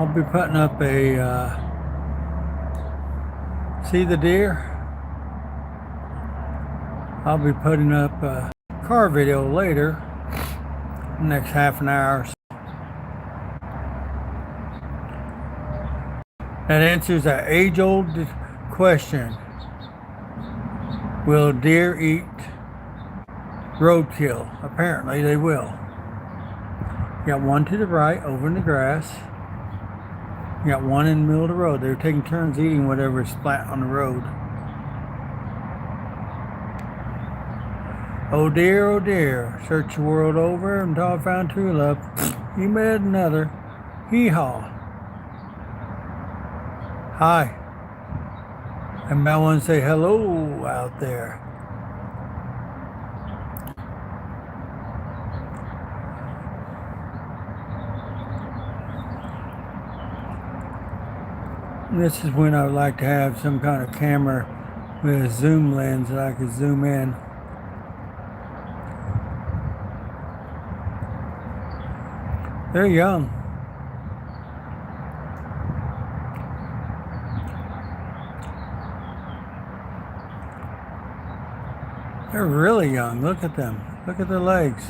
I'll be putting up a see the deer. I'll be putting up a car video later, next half an hour. That answers that age-old question: will deer eat roadkill? Apparently they will. You got one to the right over in the grass. You got one in the middle of the road. They're taking turns eating whatever is flat on the road. Oh dear, search the world over until I found true love. You met another. Hee-haw. Hi. And I want to say hello out there. This is when I would like to have some kind of camera with a zoom lens that I could zoom in. They're young. They're really young. Look at them. Look at their legs.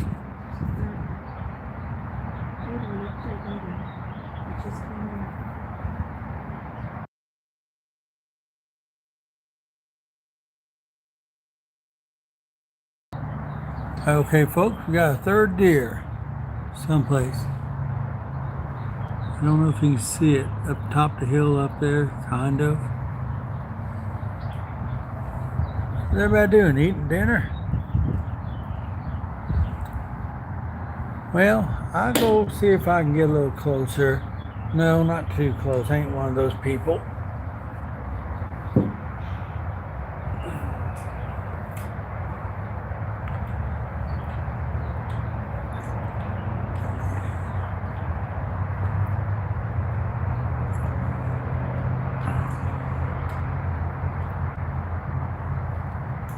Okay, folks, we got a third deer someplace. I don't know if you can see it up top the hill up there, kind of. What's everybody doing? Eating dinner? Well, I'll go see if I can get a little closer. No, not too close. I ain't one of those people.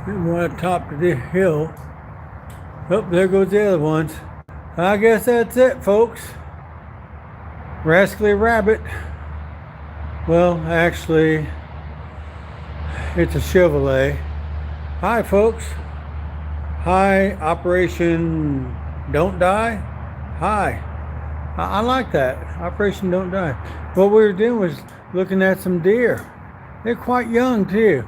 One at the top of the hill. Oh, there goes the other ones. I guess that's it, folks. Rascally Rabbit. Well, actually, it's a Chevrolet. Hi, folks. Hi, Operation Don't Die. Hi. I like that. Operation Don't Die. What we were doing was looking at some deer. They're quite young, too.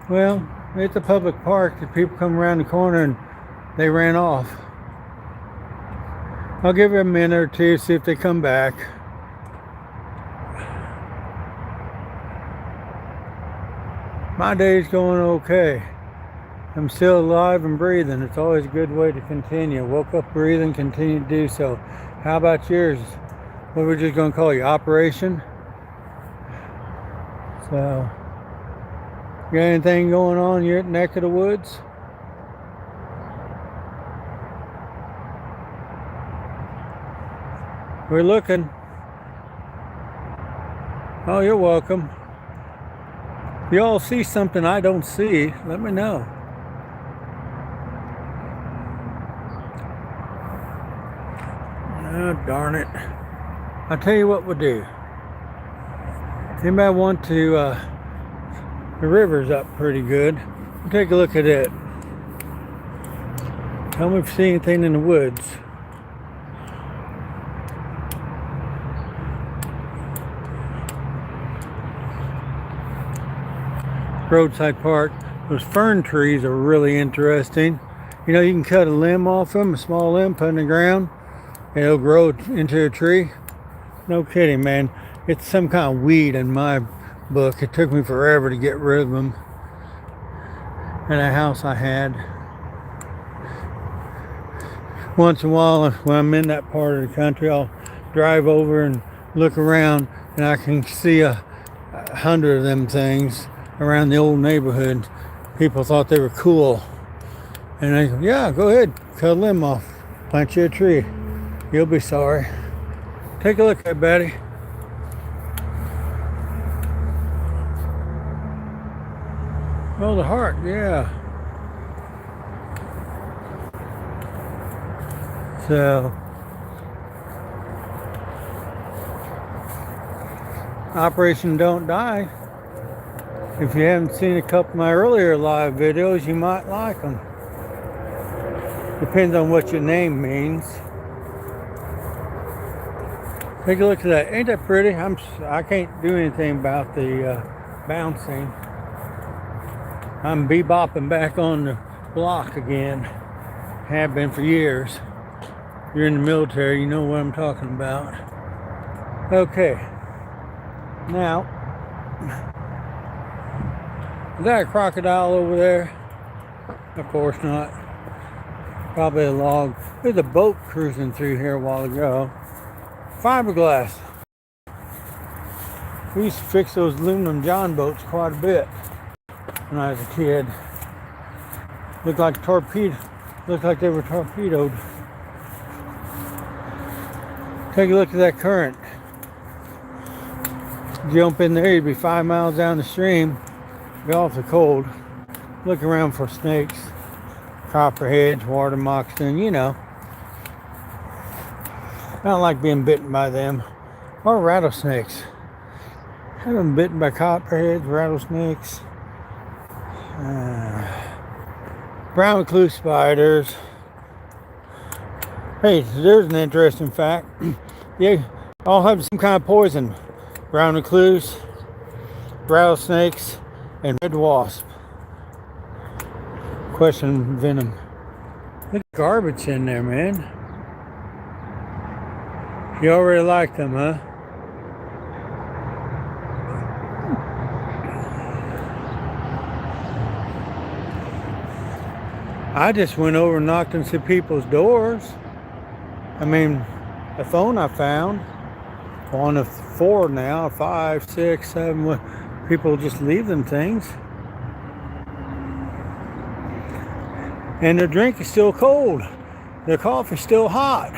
Well, it's a public park. The people come around the corner and they ran off. I'll give it a minute or two, see if they come back. My day's going okay. I'm still alive and breathing. It's always a good way to continue. Woke up breathing, continue to do so. How about yours? What we're just going to call you, Operation? So, got anything going on in your neck of the woods? We're looking. Oh, you're welcome. If you all see something I don't see, let me know. Oh, darn it. I'll tell you what we'll do. Anybody want to, the river's up pretty good. We'll take a look at it. Tell me if you see anything in the woods. Roadside park. Those fern trees are really interesting. You know, you can cut a limb off them, a small limb, put it in the ground, and it'll grow into a tree. No kidding, man. It's some kind of weed in my book. It took me forever to get rid of them in a house I had. Once in a while, when I'm in that part of the country, I'll drive over and look around, and I can see 100 of them things around the old neighborhood. People thought they were cool. And they go, yeah, go ahead, cut a limb off, plant you a tree. You'll be sorry. Take a look at it, Betty. Oh, the heart, yeah. So, Operation Don't Die. If you haven't seen a couple of my earlier live videos, you might like them. Depends on what your name means. Take a look at that. Ain't that pretty? I can't do anything about the bouncing. I'm bebopping back on the block again. Have been for years. If you're in the military, you know what I'm talking about. Okay. Now, is that a crocodile over there? Of course not. Probably a log. There's a boat cruising through here a while ago. Fiberglass. We used to fix those aluminum John boats quite a bit when I was a kid. Looked like they were torpedoed. Take a look at that current. Jump in there, you'd be 5 miles down the stream. Be awfully cold. Look around for snakes, copperheads, water moccasin, you know. I don't like being bitten by them. Or rattlesnakes. I've been bitten by copperheads, rattlesnakes, brown recluse spiders. Hey, there's an interesting fact. They all have some kind of poison. Brown recluse, rattlesnakes, and red wasp. Question venom. Look at garbage in there, man. You already like them, huh? I just went over and knocked on some people's doors. I mean, the phone I found, one of 4 now, 5, 6, 7, people just leave them things. And their drink is still cold. Their coffee's still hot.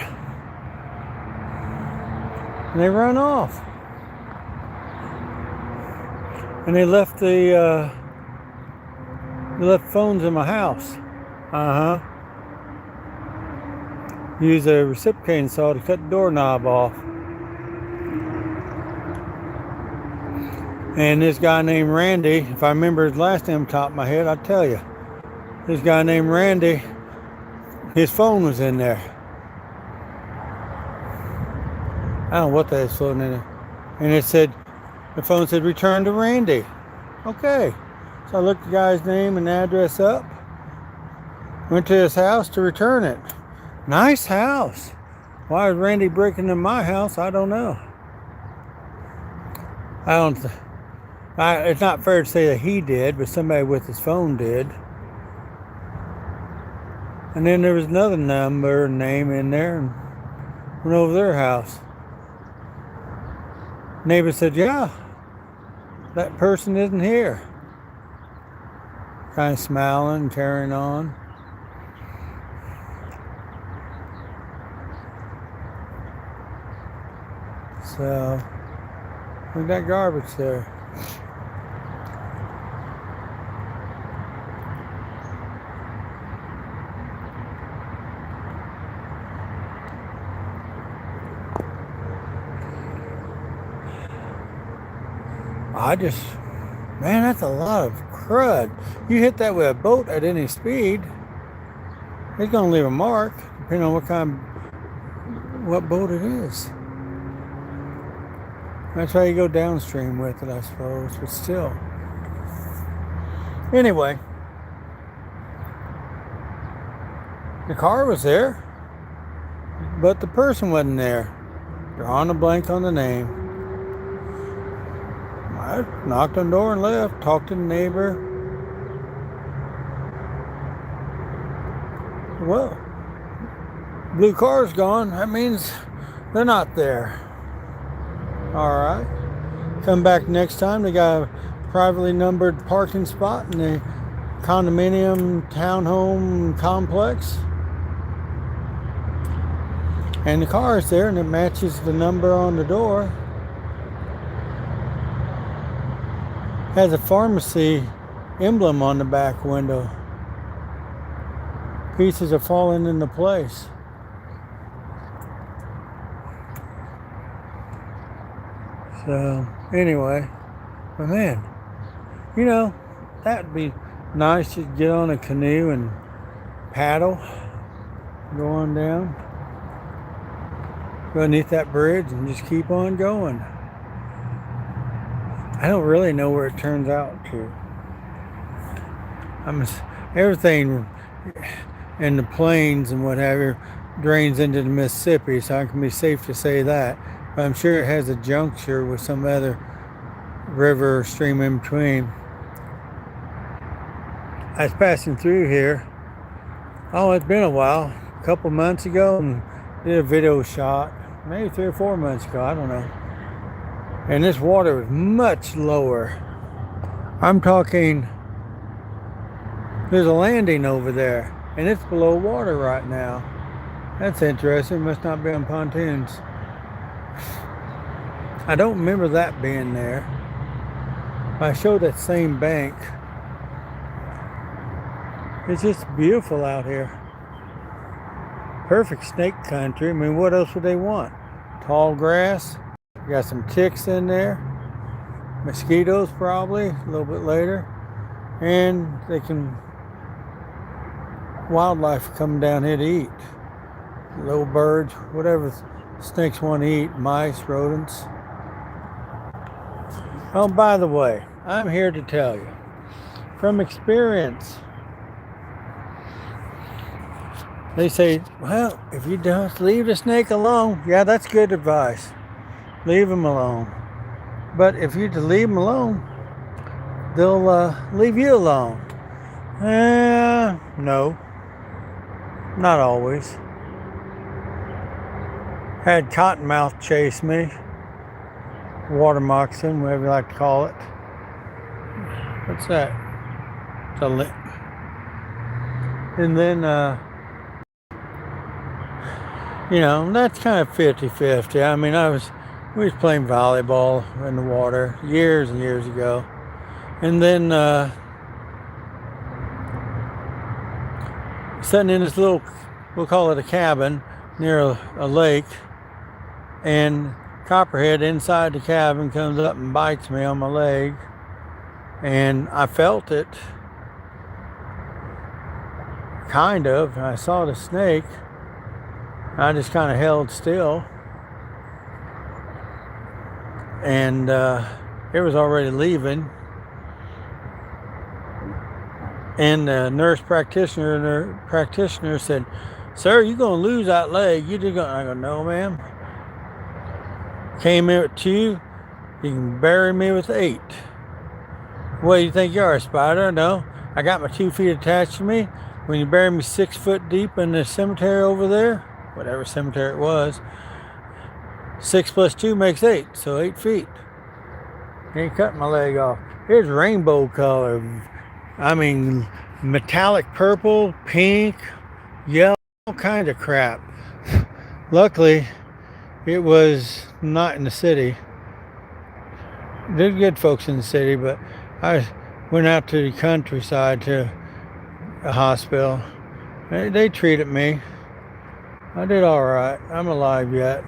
And they run off. And they left phones in my house. Use a reciprocating saw to cut the doorknob off. And this guy named Randy, if I remember his last name top of my head, I'll tell you. This guy named Randy, his phone was in there. I don't know what that is floating in there. And it said, the phone said, return to Randy. Okay. So I looked the guy's name and address up. Went to his house to return it. Nice house. Why is Randy breaking into my house? I don't know. It's not fair to say that he did, but somebody with his phone did. And then there was another number and name in there and went over their house. Neighbor said, yeah, that person isn't here. Kind of smiling, carrying on. So, look at that garbage there. Man, that's a lot of crud. You hit that with a boat at any speed, it's gonna leave a mark, depending on what boat it is. That's how you go downstream with it, I suppose, but still. Anyway, the car was there, but the person wasn't there. Drawing a blank on the name. I knocked on the door and left, talked to the neighbor. Well, blue car's gone. That means they're not there. All right. Come back next time. They got a privately numbered parking spot in the condominium townhome complex. And the car is there and it matches the number on the door. Has a pharmacy emblem on the back window. Pieces are falling into place. So anyway, but man, you know, that'd be nice to get on a canoe and paddle, go on down, go underneath that bridge and just keep on going. I don't really know where it turns out to. Everything in the plains and what have you drains into the Mississippi, so I can be safe to say that. But I'm sure it has a juncture with some other river or stream in between. I was passing through here. Oh, it's been a while. A couple months ago, and did a video shot. Maybe 3 or 4 months ago. I don't know. And this water was much lower. I'm talking. There's a landing over there, and it's below water right now. That's interesting. Must not be on pontoons. I don't remember that being there. I showed that same bank. It's just beautiful out here. Perfect snake country. I mean, what else would they want? Tall grass. Got some ticks in there. Mosquitoes probably a little bit later. And they can wildlife come down here to eat. Little birds, whatever snakes want to eat, mice, rodents. Oh, by the way, I'm here to tell you, from experience, they say, well, if you just leave the snake alone, yeah, that's good advice. Leave them alone. But if you just leave them alone, they'll leave you alone. No. Not always. Had cottonmouth chase me. Water moccasin, whatever you like to call it. What's that? It's a lip. And then, that's kind of 50-50. I mean, we was playing volleyball in the water years and years ago. And then, sitting in this little, we'll call it a cabin, near a lake, and copperhead inside the cabin comes up and bites me on my leg, and I felt it, kind of. I saw the snake. I just kind of held still, and it was already leaving. And the nurse practitioner said, "Sir, you're going to lose that leg. You're just going." I go, "No, ma'am. Came in with 2. You can bury me with 8. What do you think you are, a spider? No. I got my 2 feet attached to me. When you bury me 6 foot deep in the cemetery over there, whatever cemetery it was, 6 plus 2 makes 8, so 8 feet. You ain't cutting my leg off. Here's rainbow color. I mean, metallic purple, pink, yellow, all kinds of crap. Luckily, it was not in the city. There's good folks in the city, but I went out to the countryside to a hospital. They treated me. I did all right. I'm alive yet.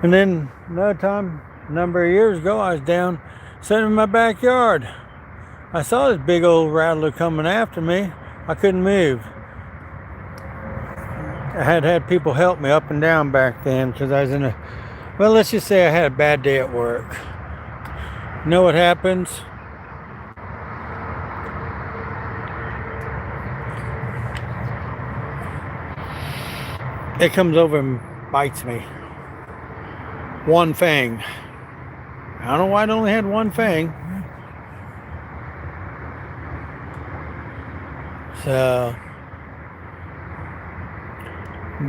And then another time, a number of years ago, I was down sitting in my backyard. I saw this big old rattler coming after me. I couldn't move. I had people help me up and down back then because I was well, let's just say I had a bad day at work. You know what happens? It comes over and bites me. One fang. I don't know why it only had one fang. So,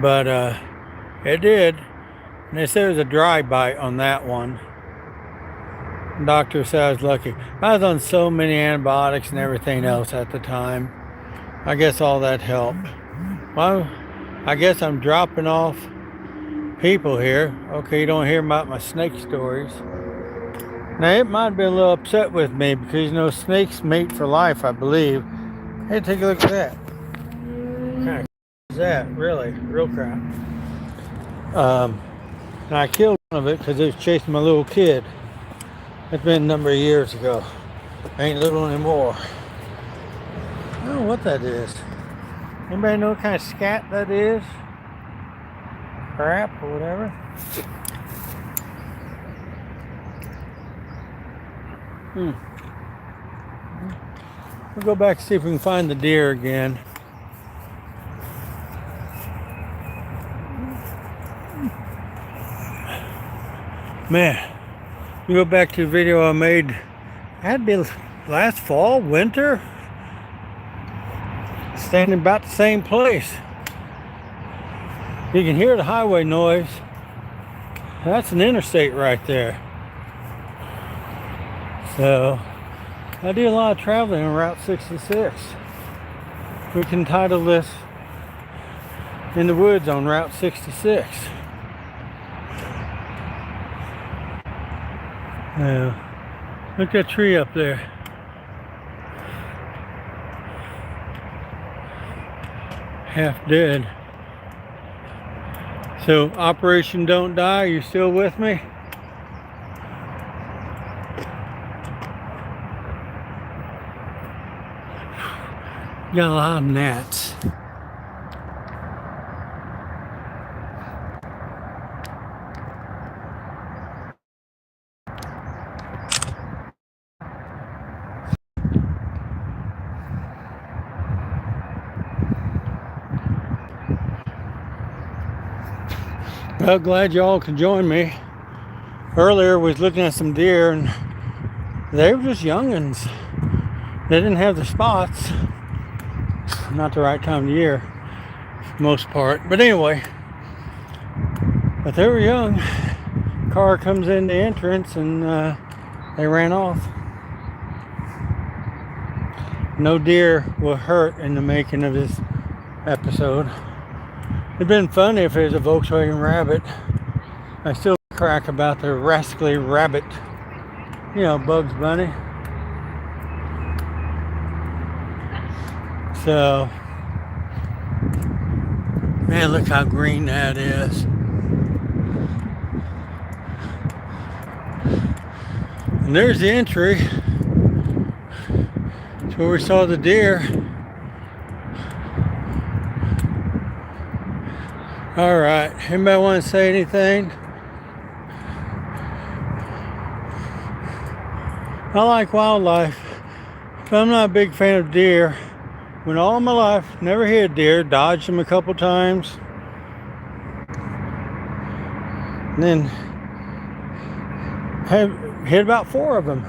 but it did. And they said it was a dry bite on that one. The doctor said I was lucky. I was on so many antibiotics and everything else at the time. I guess all that helped. Well, I guess I'm dropping off people here. Okay, you don't hear about my snake stories. Now, it might be a little upset with me because, snakes mate for life, I believe. Hey, take a look at that. What kind of is that? Really? Real crap. And I killed of it because it was chasing my little kid. It's been a number of years ago. Ain't little anymore. I don't know what that is. Anybody know what kind of scat that is? Crap or whatever. We'll go back and see if we can find the deer again. Man, we go back to the video I made. Had to be last fall, winter. Standing about the same place. You can hear the highway noise. That's an interstate right there. So, I do a lot of traveling on Route 66. We can title this In the Woods on Route 66. Look at that tree up there. Half dead. So, Operation Don't Die, you still with me? Got a lot of gnats. Well, glad y'all could join me. Earlier we was looking at some deer and they were just youngins. They didn't have the spots. Not the right time of year, for the most part. But anyway, but they were young. Car comes in the entrance and they ran off. No deer were hurt in the making of this episode. It'd been funny if it was a Volkswagen Rabbit. I still crack about the rascally rabbit. You know, Bugs Bunny. So, man, look how green that is. And there's the entry. It's where we saw the deer. All right, anybody want to say anything? I like wildlife, but I'm not a big fan of deer. Went all my life, never hit deer, dodged them a couple times. And then hit about 4 of them.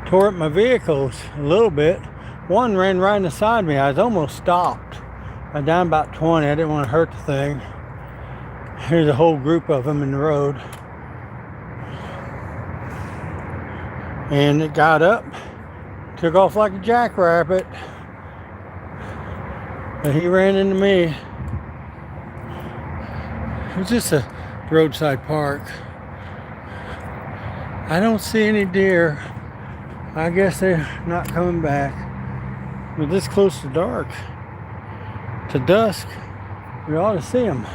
Tore up my vehicles a little bit. One ran right inside me. I was almost stopped. I down about 20. I didn't want to hurt the thing. Here's a whole group of them in the road. And it got up, took off like a jackrabbit. But he ran into me. It was just a roadside park. I don't see any deer. I guess they're not coming back. We're this close to dark, to dusk. We ought to see them.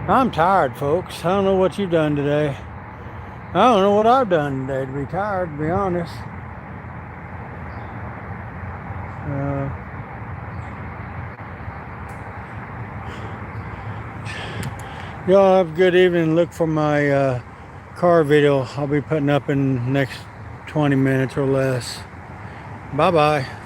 I'm tired, folks. I don't know what you've done today. I don't know what I've done today to be tired, to be honest. Y'all have a good evening. Look for my car video I'll be putting up in the next 20 minutes or less. Bye-bye.